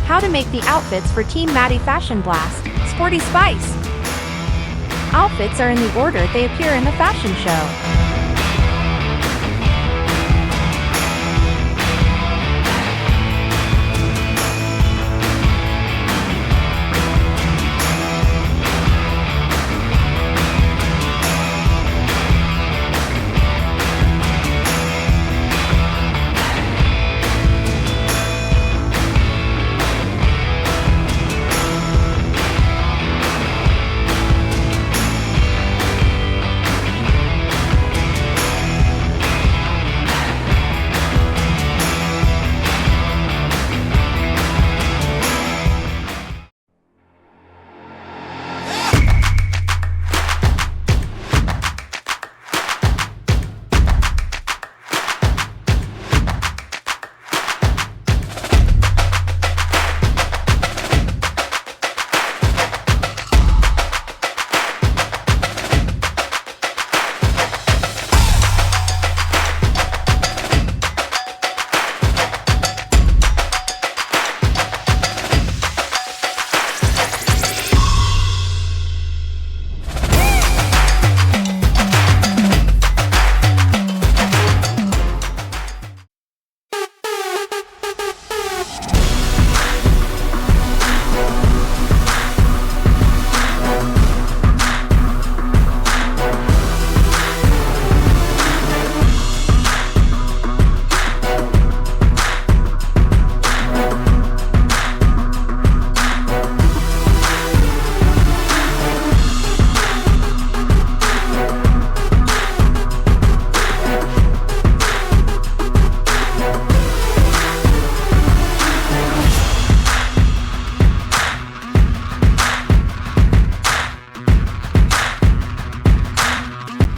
How to make the outfits for Team Maddie Fashion Blast, Sporty Spice. Outfits are in the order they appear in the fashion show.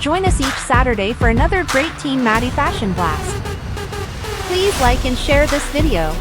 Join us each Saturday for another great Team Maddie Fashion Blast. Please like and share this video.